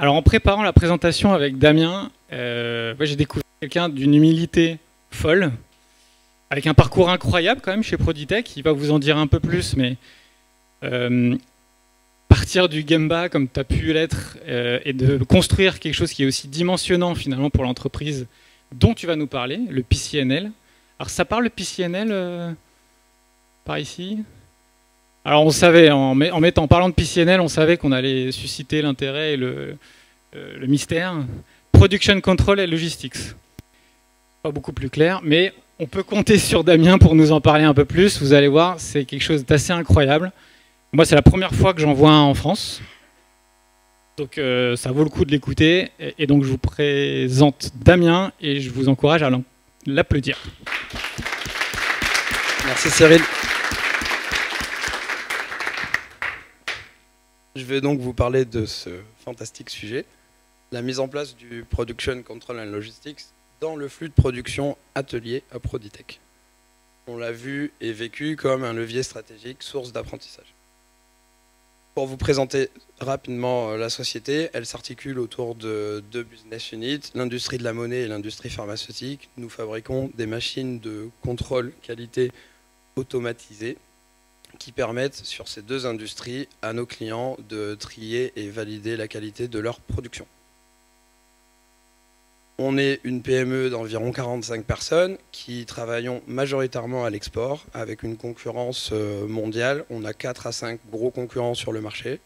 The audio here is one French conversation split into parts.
Alors en préparant la présentation avec Damien, j'ai découvert quelqu'un d'une humilité folle, avec un parcours incroyable quand même chez Proditech. Il va vous en dire un peu plus, mais partir du Gemba comme tu as pu l'être et de construire quelque chose qui est aussi dimensionnant finalement pour l'entreprise dont tu vas nous parler, le PCNL. Alors ça parle le PCNL par ici? Alors on savait, en parlant de PCNL, on savait qu'on allait susciter l'intérêt et le mystère. Production Control and Logistics. Pas beaucoup plus clair, mais on peut compter sur Damien pour nous en parler un peu plus. Vous allez voir, c'est quelque chose d'assez incroyable. Moi, c'est la première fois que j'en vois un en France. Donc ça vaut le coup de l'écouter. Et donc je vous présente Damien et je vous encourage à l'applaudir. Merci Cyril. Je vais donc vous parler de ce fantastique sujet, la mise en place du Production Control and Logistics dans le flux de production atelier à Proditech. On l'a vu et vécu comme un levier stratégique, source d'apprentissage. Pour vous présenter rapidement la société, elle s'articule autour de deux business units, l'industrie de la monnaie et l'industrie pharmaceutique. Nous fabriquons des machines de contrôle qualité automatisées qui permettent sur ces deux industries à nos clients de trier et valider la qualité de leur production. On est une PME d'environ 45 personnes qui travaillons majoritairement à l'export avec une concurrence mondiale. On a 4 à 5 gros concurrents sur le marché.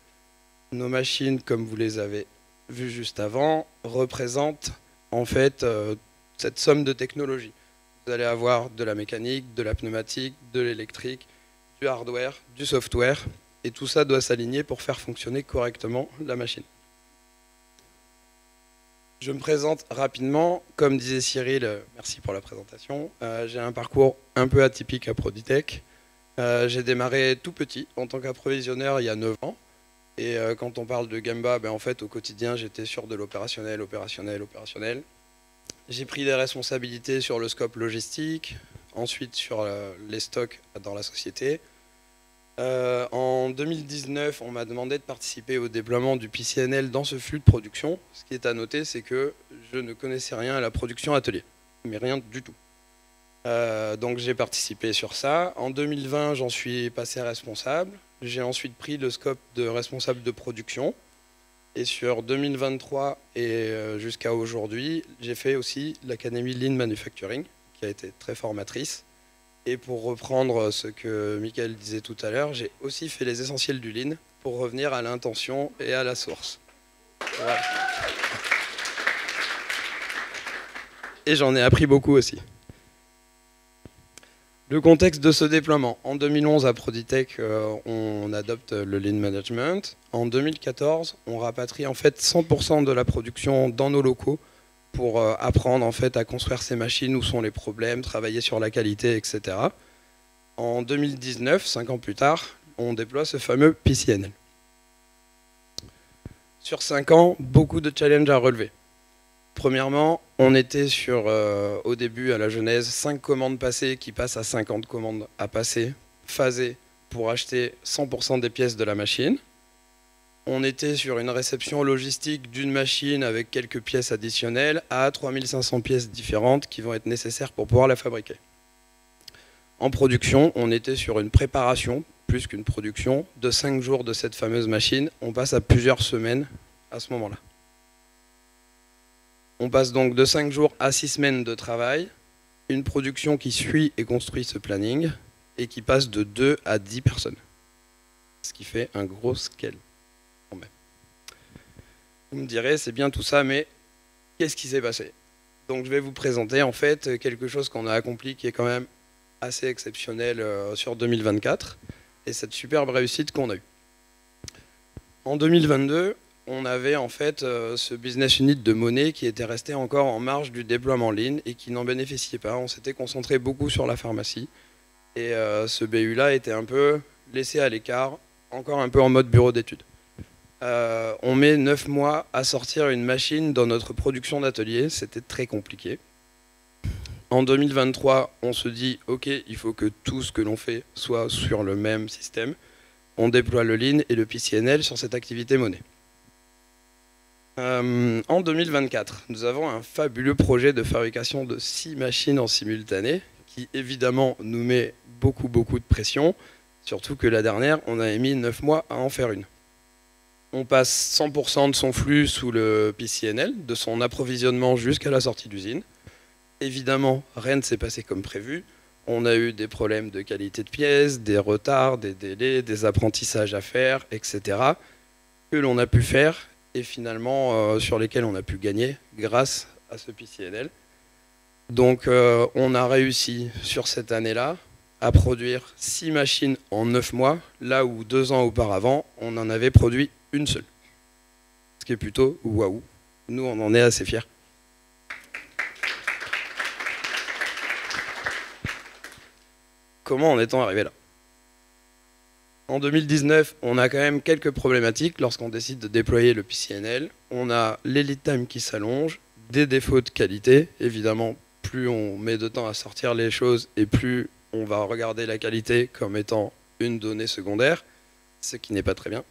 Nos machines, comme vous les avez vues juste avant, représentent en fait cette somme de technologies. Vous allez avoir de la mécanique, de la pneumatique, de l'électrique, du hardware, du software, et tout ça doit s'aligner pour faire fonctionner correctement la machine. Je me présente rapidement, comme disait Cyril, merci pour la présentation, j'ai un parcours un peu atypique à Proditech. J'ai démarré tout petit en tant qu'approvisionneur il y a 9 ans, et quand on parle de Gemba, en fait au quotidien j'étais sur de l'opérationnel, opérationnel. J'ai pris des responsabilités sur le scope logistique, ensuite sur les stocks dans la société. En 2019, on m'a demandé de participer au déploiement du PCNL dans ce flux de production. Ce qui est à noter, c'est que je ne connaissais rien à la production atelier, mais rien du tout. Donc j'ai participé sur ça. En 2020, j'en suis passé responsable. J'ai ensuite pris le scope de responsable de production. Et sur 2023 et jusqu'à aujourd'hui, j'ai fait aussi l'Académie Lean Manufacturing, qui a été très formatrice. Et pour reprendre ce que Michael disait tout à l'heure, j'ai aussi fait les essentiels du Lean pour revenir à l'intention et à la source. Voilà. Et j'en ai appris beaucoup aussi. Le contexte de ce déploiement. En 2011, à Proditech, on adopte le Lean Management. En 2014, on rapatrie en fait 100% de la production dans nos locaux pour apprendre en fait à construire ces machines, où sont les problèmes, travailler sur la qualité, etc. En 2019, 5 ans plus tard, on déploie ce fameux PCNL. Sur 5 ans, beaucoup de challenges à relever. Premièrement, on était sur, au début, à la genèse, 5 commandes passées qui passent à 50 commandes à passer, phasées, pour acheter 100% des pièces de la machine. On était sur une réception logistique d'une machine avec quelques pièces additionnelles à 3500 pièces différentes qui vont être nécessaires pour pouvoir la fabriquer. En production, on était sur une préparation, plus qu'une production, de 5 jours de cette fameuse machine. On passe à plusieurs semaines à ce moment-là. On passe donc de 5 jours à 6 semaines de travail, une production qui suit et construit ce planning et qui passe de 2 à 10 personnes. Ce qui fait un gros scale. Vous me direz, c'est bien tout ça, mais qu'est-ce qui s'est passé? Donc je vais vous présenter en fait quelque chose qu'on a accompli qui est quand même assez exceptionnel sur 2024 et cette superbe réussite qu'on a eue. En 2022, on avait en fait ce business unit de monnaie qui était resté encore en marge du déploiement Lean et qui n'en bénéficiait pas. On s'était concentré beaucoup sur la pharmacie et ce BU-là était un peu laissé à l'écart, encore un peu en mode bureau d'études. On met 9 mois à sortir une machine dans notre production d'atelier, c'était très compliqué. En 2023, on se dit, ok, il faut que tout ce que l'on fait soit sur le même système. On déploie le Lean et le PCNL sur cette activité monnaie. En 2024, nous avons un fabuleux projet de fabrication de 6 machines en simultané qui évidemment nous met beaucoup de pression, surtout que la dernière, on avait mis 9 mois à en faire une. On passe 100% de son flux sous le PCNL, de son approvisionnement jusqu'à la sortie d'usine. Évidemment, rien ne s'est passé comme prévu. On a eu des problèmes de qualité de pièces, des retards, des délais, des apprentissages à faire, etc. que l'on a pu faire et finalement sur lesquels on a pu gagner grâce à ce PCNL. Donc on a réussi sur cette année-là à produire 6 machines en 9 mois, là où 2 ans auparavant, on en avait produit une seule. Ce qui est plutôt waouh. Nous, on en est assez fiers. Comment en est-on arrivé là? En 2019, on a quand même quelques problématiques lorsqu'on décide de déployer le PCNL. On a les lead time qui s'allongent, des défauts de qualité. Évidemment, plus on met de temps à sortir les choses et plus on va regarder la qualité comme étant une donnée secondaire, ce qui n'est pas très bien.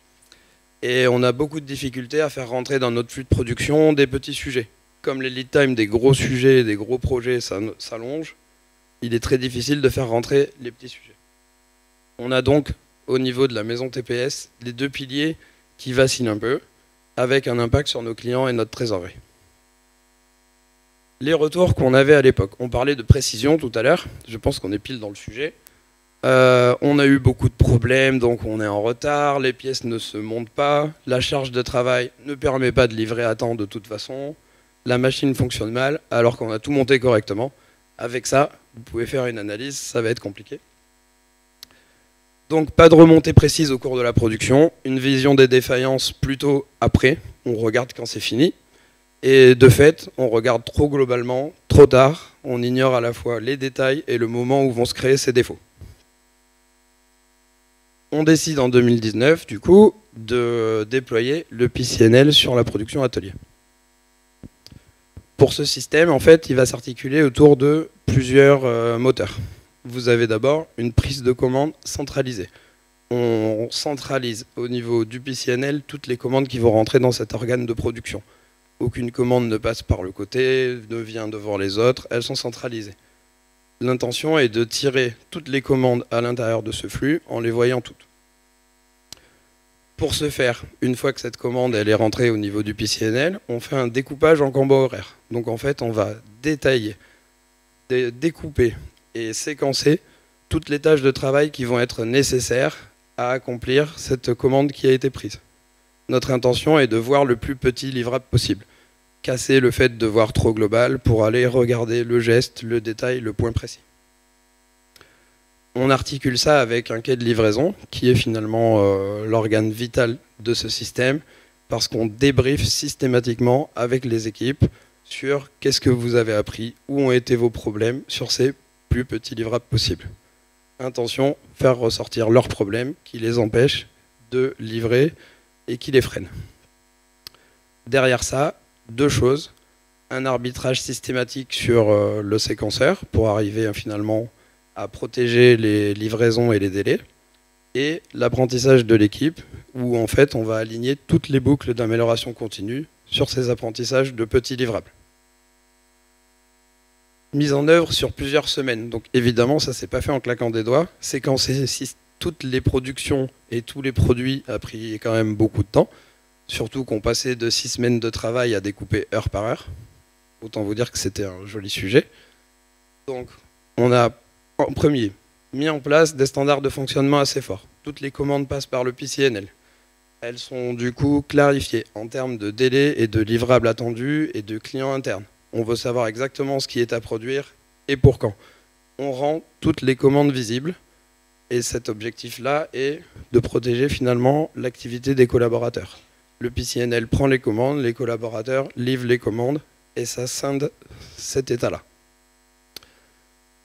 Et on a beaucoup de difficultés à faire rentrer dans notre flux de production des petits sujets. Comme les lead time des gros sujets, des gros projets s'allongent, il est très difficile de faire rentrer les petits sujets. On a donc au niveau de la maison TPS, les 2 piliers qui vacillent un peu, avec un impact sur nos clients et notre trésorerie. Les retours qu'on avait à l'époque. On parlait de précision tout à l'heure, je pense qu'on est pile dans le sujet. On a eu beaucoup de problèmes, donc on est en retard, les pièces ne se montent pas, la charge de travail ne permet pas de livrer à temps de toute façon, la machine fonctionne mal alors qu'on a tout monté correctement. Avec ça, vous pouvez faire une analyse, ça va être compliqué. Donc pas de remontée précise au cours de la production, une vision des défaillances plutôt après, on regarde quand c'est fini. Et de fait, on regarde trop globalement, trop tard, on ignore à la fois les détails et le moment où vont se créer ces défauts. On décide en 2019, du coup, de déployer le PCNL sur la production atelier. Pour ce système, en fait, il va s'articuler autour de plusieurs moteurs. Vous avez d'abord une prise de commande centralisée. On centralise au niveau du PCNL toutes les commandes qui vont rentrer dans cet organe de production. Aucune commande ne passe par le côté, ne vient devant les autres, elles sont centralisées. L'intention est de tirer toutes les commandes à l'intérieur de ce flux en les voyant toutes. Pour ce faire, une fois que cette commande elle est rentrée au niveau du PCNL, on fait un découpage en combats horaires. Donc en fait, on va détailler, découper et séquencer toutes les tâches de travail qui vont être nécessaires à accomplir cette commande qui a été prise. Notre intention est de voir le plus petit livrable possible. Casser le fait de voir trop global pour aller regarder le geste, le détail, le point précis. On articule ça avec un quai de livraison qui est finalement l'organe vital de ce système parce qu'on débriefe systématiquement avec les équipes sur qu'est-ce que vous avez appris, où ont été vos problèmes sur ces plus petits livrables possibles. Intention, faire ressortir leurs problèmes qui les empêchent de livrer et qui les freinent. Derrière ça, 2 choses. Un arbitrage systématique sur le séquenceur pour arriver finalement à protéger les livraisons et les délais. Et l'apprentissage de l'équipe où en fait on va aligner toutes les boucles d'amélioration continue sur ces apprentissages de petits livrables. Mise en œuvre sur plusieurs semaines. Donc évidemment, ça ne s'est pas fait en claquant des doigts. Séquencer toutes les productions et tous les produits a pris quand même beaucoup de temps. Surtout qu'on passait de 6 semaines de travail à découper heure par heure. Autant vous dire que c'était un joli sujet. Donc on a en premier mis en place des standards de fonctionnement assez forts. Toutes les commandes passent par le PCNL. Elles sont du coup clarifiées en termes de délai et de livrables attendus et de clients internes. On veut savoir exactement ce qui est à produire et pour quand. On rend toutes les commandes visibles et cet objectif-là est de protéger finalement l'activité des collaborateurs. Le PCNL prend les commandes, les collaborateurs livrent les commandes et ça scinde cet état-là.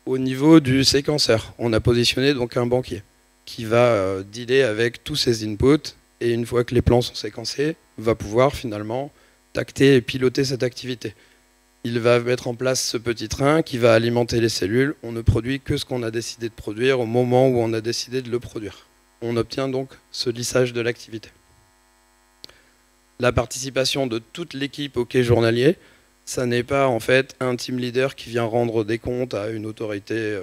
Au niveau du séquenceur, on a positionné donc un banquier qui va dealer avec tous ces inputs et une fois que les plans sont séquencés, va pouvoir finalement tacter et piloter cette activité. Il va mettre en place ce petit train qui va alimenter les cellules. On ne produit que ce qu'on a décidé de produire au moment où on a décidé de le produire. On obtient donc ce lissage de l'activité. la participation de toute l'équipe au quai journalier. Ça n'est pas en fait un team leader qui vient rendre des comptes à une autorité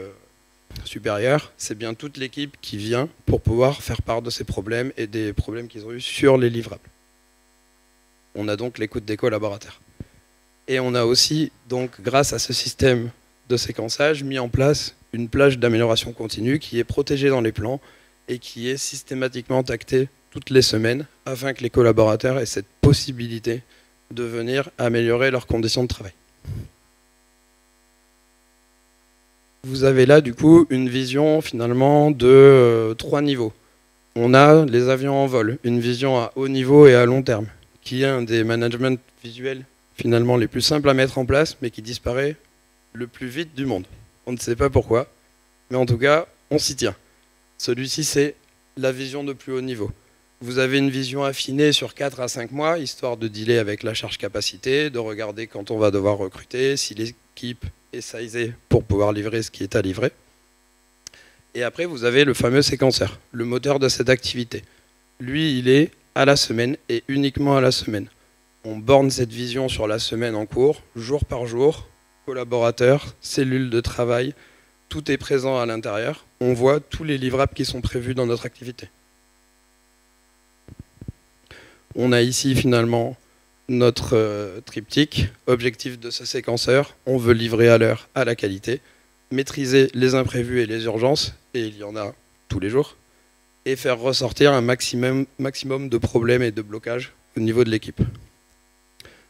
supérieure. C'est bien toute l'équipe qui vient pour pouvoir faire part de ses problèmes et des problèmes qu'ils ont eu sur les livrables. On a donc l'écoute des collaborateurs. Et on a aussi, donc, grâce à ce système de séquençage, mis en place une plage d'amélioration continue qui est protégée dans les plans et qui est systématiquement tactée toutes les semaines afin que les collaborateurs aient cette possibilité de venir améliorer leurs conditions de travail. Vous avez là du coup une vision finalement de 3 niveaux. On a les avions en vol, une vision à haut niveau et à long terme, qui est un des managements visuels finalement les plus simples à mettre en place, mais qui disparaît le plus vite du monde. On ne sait pas pourquoi, mais en tout cas, on s'y tient. Celui-ci, c'est la vision de plus haut niveau. Vous avez une vision affinée sur 4 à 5 mois, histoire de dealer avec la charge capacité, de regarder quand on va devoir recruter, si l'équipe est sizée pour pouvoir livrer ce qui est à livrer. Et après, vous avez le fameux séquenceur, le moteur de cette activité. Lui, il est à la semaine et uniquement à la semaine. On borne cette vision sur la semaine en cours, jour par jour, collaborateurs, cellules de travail, tout est présent à l'intérieur. On voit tous les livrables qui sont prévus dans notre activité. On a ici finalement notre triptyque, objectif de ce séquenceur, on veut livrer à l'heure, à la qualité, maîtriser les imprévus et les urgences, et il y en a tous les jours, et faire ressortir un maximum de problèmes et de blocages au niveau de l'équipe.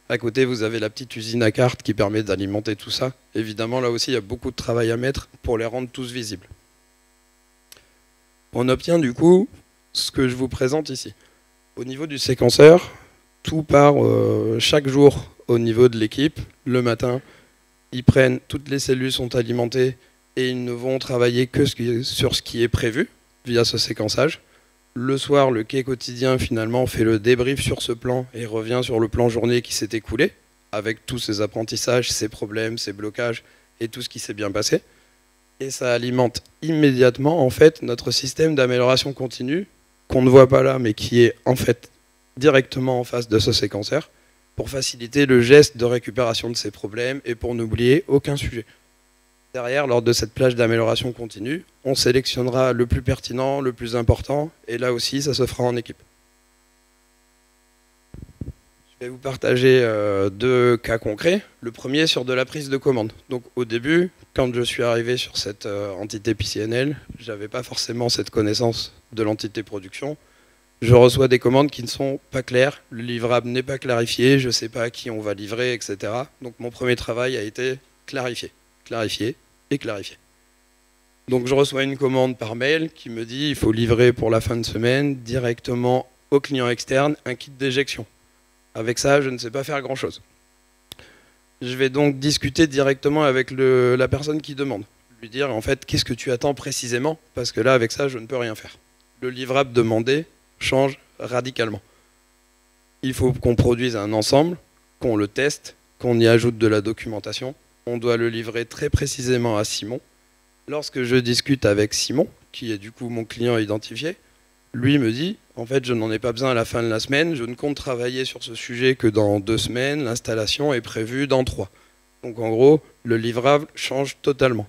À côté, vous avez la petite usine à cartes qui permet d'alimenter tout ça. Évidemment, là aussi, il y a beaucoup de travail à mettre pour les rendre tous visibles. On obtient du coup ce que je vous présente ici. Au niveau du séquenceur, tout part chaque jour au niveau de l'équipe. Le matin, ils prennent, toutes les cellules sont alimentées et ils ne vont travailler que sur ce qui est prévu via ce séquençage. Le soir, le quai quotidien finalement fait le débrief sur ce plan et revient sur le plan journée qui s'est écoulé, avec tous ses apprentissages, ses problèmes, ses blocages et tout ce qui s'est bien passé. Et ça alimente immédiatement en fait notre système d'amélioration continue, qu'on ne voit pas là, mais qui est en fait directement en face de ce séquenceur, pour faciliter le geste de récupération de ces problèmes et pour n'oublier aucun sujet. Derrière, lors de cette plage d'amélioration continue, on sélectionnera le plus pertinent, le plus important, et là aussi, ça se fera en équipe. Je vais vous partager 2 cas concrets. Le premier sur de la prise de commande. Donc au début, quand je suis arrivé sur cette entité PCNL, je n'avais pas forcément cette connaissance de l'entité production. Je reçois des commandes qui ne sont pas claires, le livrable n'est pas clarifié, je ne sais pas à qui on va livrer, etc. Donc mon premier travail a été clarifier et clarifier. Donc je reçois une commande par mail qui me dit il faut livrer pour la fin de semaine directement au client externe un kit d'éjection. Avec ça, je ne sais pas faire grand-chose. Je vais donc discuter directement avec la personne qui demande. Lui dire en fait qu'est-ce que tu attends précisément, parce que là avec ça je ne peux rien faire. Le livrable demandé change radicalement. Il faut qu'on produise un ensemble, qu'on le teste, qu'on y ajoute de la documentation. On doit le livrer très précisément à Simon. Lorsque je discute avec Simon, qui est du coup mon client identifié, lui me dit, en fait je n'en ai pas besoin à la fin de la semaine, je ne compte travailler sur ce sujet que dans 2 semaines, l'installation est prévue dans 3. Donc en gros, le livrable change totalement.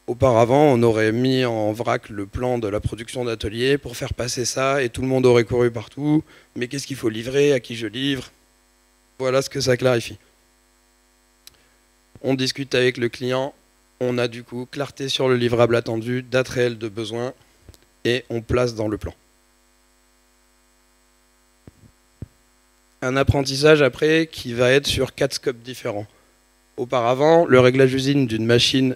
Auparavant, on aurait mis en vrac le plan de la production d'atelier pour faire passer ça et tout le monde aurait couru partout. Mais qu'est-ce qu'il faut livrer, à qui je livre? Voilà ce que ça clarifie. On discute avec le client, on a du coup clarté sur le livrable attendu, date réelle de besoin, et on place dans le plan. Un apprentissage après qui va être sur 4 scopes différents. Auparavant, le réglage usine d'une machine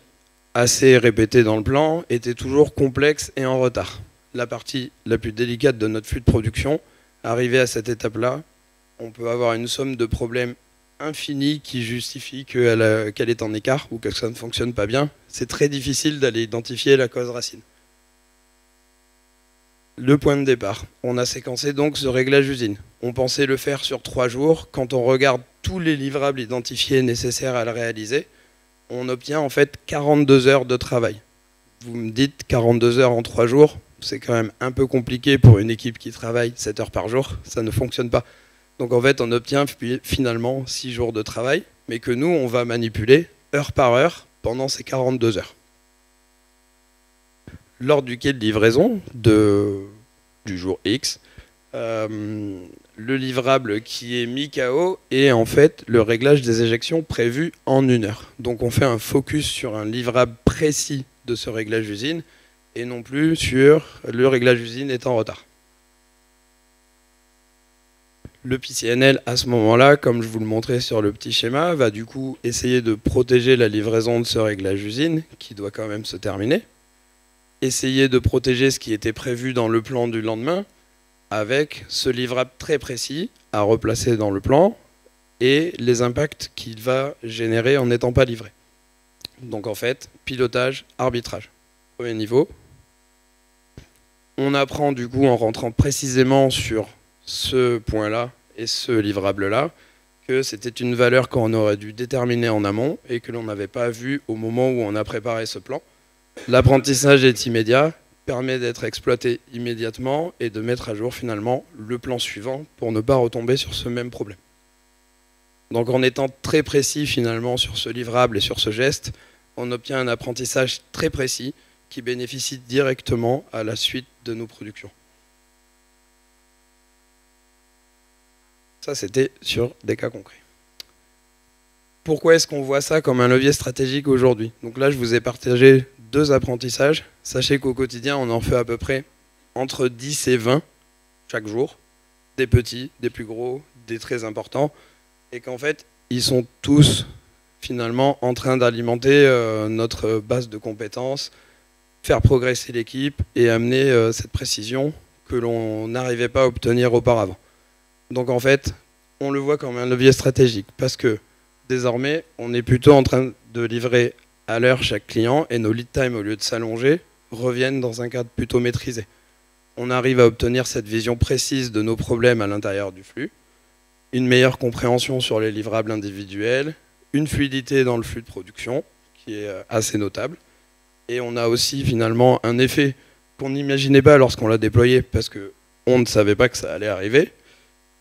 assez répétée dans le plan était toujours complexe et en retard. La partie la plus délicate de notre flux de production, arrivée à cette étape-là, on peut avoir une somme de problèmes infinie qui justifie qu'elle est en écart ou que ça ne fonctionne pas bien. C'est très difficile d'aller identifier la cause racine. Le point de départ. On a séquencé donc ce réglage usine. On pensait le faire sur 3 jours. Quand on regarde tous les livrables identifiés nécessaires à le réaliser, on obtient en fait 42 heures de travail. Vous me dites 42 heures en 3 jours, c'est quand même un peu compliqué pour une équipe qui travaille 7 heures par jour, ça ne fonctionne pas. Donc en fait, on obtient finalement 6 jours de travail, mais que nous, on va manipuler heure par heure pendant ces 42 heures. Lors du quai de livraison du jour X, le livrable qui est mis KO est en fait le réglage des éjections prévu en 1 heure. Donc on fait un focus sur un livrable précis de ce réglage usine et non plus sur le réglage usine est en retard. Le PCNL à ce moment-là, comme je vous le montrais sur le petit schéma, va du coup essayer de protéger la livraison de ce réglage usine qui doit quand même se terminer. Essayer de protéger ce qui était prévu dans le plan du lendemain avec ce livrable très précis à replacer dans le plan et les impacts qu'il va générer en n'étant pas livré. Donc en fait, pilotage, arbitrage. Premier niveau. On apprend du coup en rentrant précisément sur ce point-là et ce livrable-là que c'était une valeur qu'on aurait dû déterminer en amont et que l'on n'avait pas vu au moment où on a préparé ce plan. L'apprentissage est immédiat, permet d'être exploité immédiatement et de mettre à jour finalement le plan suivant pour ne pas retomber sur ce même problème. Donc en étant très précis finalement sur ce livrable et sur ce geste, on obtient un apprentissage très précis qui bénéficie directement à la suite de nos productions. Ça, c'était sur des cas concrets. Pourquoi est-ce qu'on voit ça comme un levier stratégique aujourd'hui? Donc là, je vous ai partagé 2 apprentissages. Sachez qu'au quotidien, on en fait à peu près entre 10 et 20 chaque jour. Des petits, des plus gros, des très importants. Et qu'en fait, ils sont tous finalement en train d'alimenter notre base de compétences, faire progresser l'équipe et amener cette précision que l'on n'arrivait pas à obtenir auparavant. Donc en fait, on le voit comme un levier stratégique parce que désormais, on est plutôt en train de livrer à l'heure chaque client et nos lead time, au lieu de s'allonger, reviennent dans un cadre plutôt maîtrisé. On arrive à obtenir cette vision précise de nos problèmes à l'intérieur du flux, une meilleure compréhension sur les livrables individuels, une fluidité dans le flux de production qui est assez notable. Et on a aussi finalement un effet qu'on n'imaginait pas lorsqu'on l'a déployé parce qu'on ne savait pas que ça allait arriver.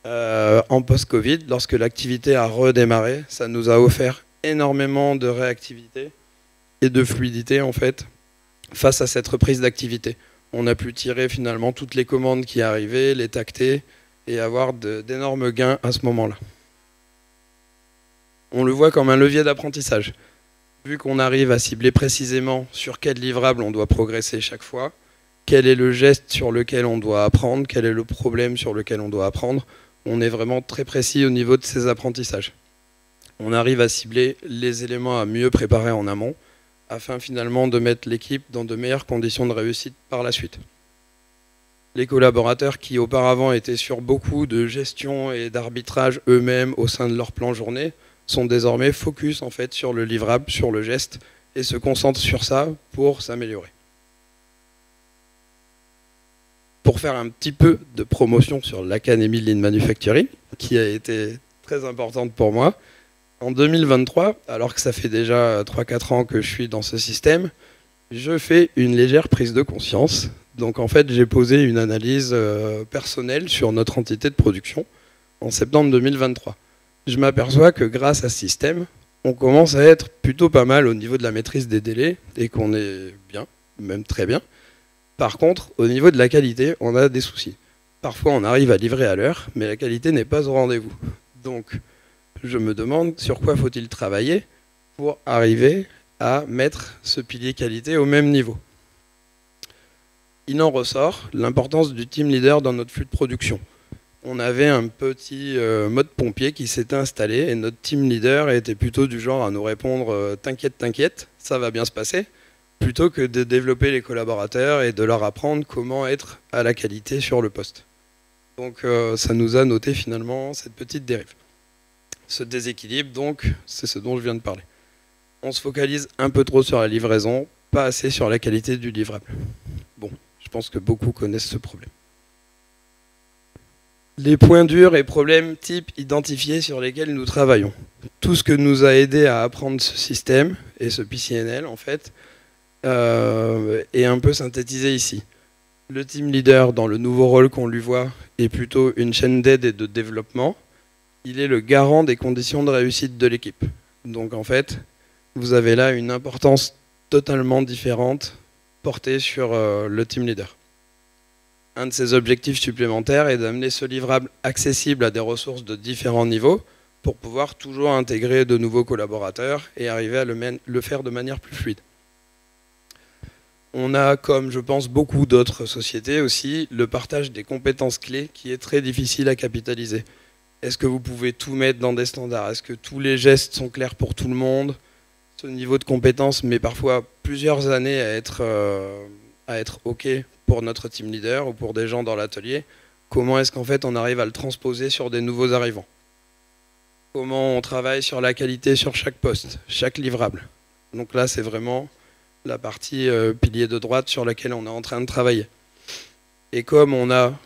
En post-Covid, lorsque l'activité a redémarré, ça nous a offert énormément de réactivité et de fluidité en fait face à cette reprise d'activité. On a pu tirer finalement toutes les commandes qui arrivaient, les tacter et avoir d'énormes gains à ce moment-là. On le voit comme un levier d'apprentissage. Vu qu'on arrive à cibler précisément sur quel livrable on doit progresser chaque fois, quel est le geste sur lequel on doit apprendre, quel est le problème sur lequel on doit apprendre, on est vraiment très précis au niveau de ces apprentissages. On arrive à cibler les éléments à mieux préparer en amont, afin finalement de mettre l'équipe dans de meilleures conditions de réussite par la suite. Les collaborateurs qui auparavant étaient sur beaucoup de gestion et d'arbitrage eux-mêmes au sein de leur plan journée, sont désormais focus en fait sur le livrable, sur le geste, et se concentrent sur ça pour s'améliorer. Pour faire un petit peu de promotion sur l'Académie Lean Manufacturing, qui a été très importante pour moi, en 2023, alors que ça fait déjà 3-4 ans que je suis dans ce système, je fais une légère prise de conscience. Donc en fait, j'ai posé une analyse personnelle sur notre entité de production en septembre 2023. Je m'aperçois que grâce à ce système, on commence à être plutôt pas mal au niveau de la maîtrise des délais et qu'on est bien, même très bien. Par contre, au niveau de la qualité, on a des soucis. Parfois, on arrive à livrer à l'heure, mais la qualité n'est pas au rendez-vous. Donc, je me demande sur quoi faut-il travailler pour arriver à mettre ce pilier qualité au même niveau. Il en ressort l'importance du team leader dans notre flux de production. On avait un petit mode pompier qui s'était installé et notre team leader était plutôt du genre à nous répondre « t'inquiète, t'inquiète, ça va bien se passer », plutôt que de développer les collaborateurs et de leur apprendre comment être à la qualité sur le poste. Donc ça nous a noté finalement cette petite dérive. Ce déséquilibre, donc, c'est ce dont je viens de parler. On se focalise un peu trop sur la livraison, pas assez sur la qualité du livrable. Bon, je pense que beaucoup connaissent ce problème. Les points durs et problèmes types identifiés sur lesquels nous travaillons. Tout ce que nous a aidé à apprendre ce système, et ce PCNL en fait, est un peu synthétisé ici. Le team leader, dans le nouveau rôle qu'on lui voit, est plutôt une chaîne d'aide et de développement, il est le garant des conditions de réussite de l'équipe. Donc en fait, vous avez là une importance totalement différente portée sur le team leader. Un de ses objectifs supplémentaires est d'amener ce livrable accessible à des ressources de différents niveaux pour pouvoir toujours intégrer de nouveaux collaborateurs et arriver à le faire de manière plus fluide. On a, comme je pense beaucoup d'autres sociétés aussi, le partage des compétences clés qui est très difficile à capitaliser. Est-ce que vous pouvez tout mettre dans des standards? Est-ce que tous les gestes sont clairs pour tout le monde? Ce niveau de compétences met parfois plusieurs années à être OK pour notre team leader ou pour des gens dans l'atelier. Comment est-ce qu'en fait on arrive à le transposer sur des nouveaux arrivants? Comment on travaille sur la qualité sur chaque poste, chaque livrable? Donc là, c'est vraiment la partie pilier de droite sur laquelle on est en train de travailler. Et comme on n'a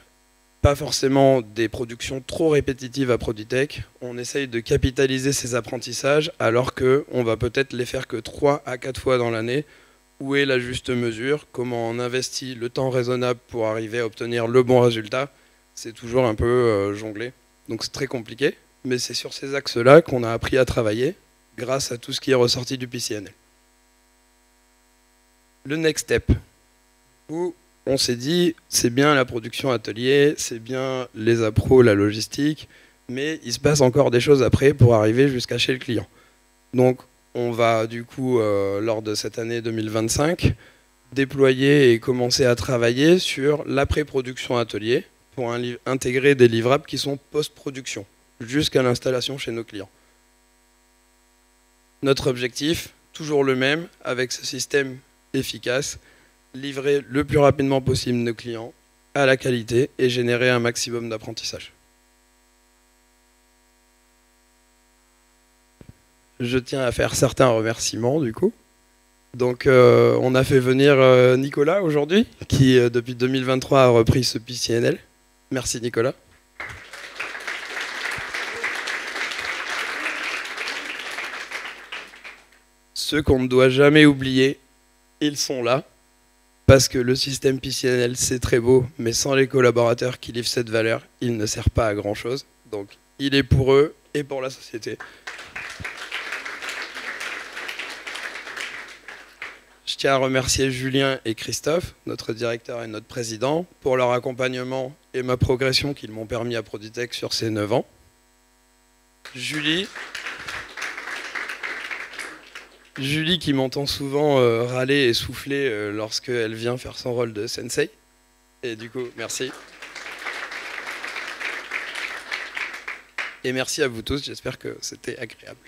pas forcément des productions trop répétitives à Produitech, on essaye de capitaliser ces apprentissages alors qu'on va peut-être les faire que 3 à 4 fois dans l'année. Où est la juste mesure? Comment on investit le temps raisonnable pour arriver à obtenir le bon résultat? C'est toujours un peu jonglé. Donc c'est très compliqué, mais c'est sur ces axes-là qu'on a appris à travailler grâce à tout ce qui est ressorti du PCNL. Le next step, où on s'est dit, c'est bien la production atelier, c'est bien les appros, la logistique, mais il se passe encore des choses après pour arriver jusqu'à chez le client. Donc on va du coup, lors de cette année 2025, déployer et commencer à travailler sur l'après-production atelier pour intégrer des livrables qui sont post-production, jusqu'à l'installation chez nos clients. Notre objectif, toujours le même, avec ce système efficace, livrer le plus rapidement possible nos clients à la qualité et générer un maximum d'apprentissage. Je tiens à faire certains remerciements du coup. Donc on a fait venir Nicolas aujourd'hui, qui depuis 2023 a repris ce PCNL. Merci Nicolas. Ceux qu'on ne doit jamais oublier, ils sont là, parce que le système PCNL c'est très beau, mais sans les collaborateurs qui livrent cette valeur, il ne sert pas à grand chose. Donc il est pour eux et pour la société. Je tiens à remercier Julien et Christophe, notre directeur et notre président, pour leur accompagnement et ma progression qu'ils m'ont permis à Produitech sur ces 9 ans. Julie qui m'entend souvent râler et souffler lorsqu'elle vient faire son rôle de sensei. Et du coup, merci. Et merci à vous tous, j'espère que c'était agréable.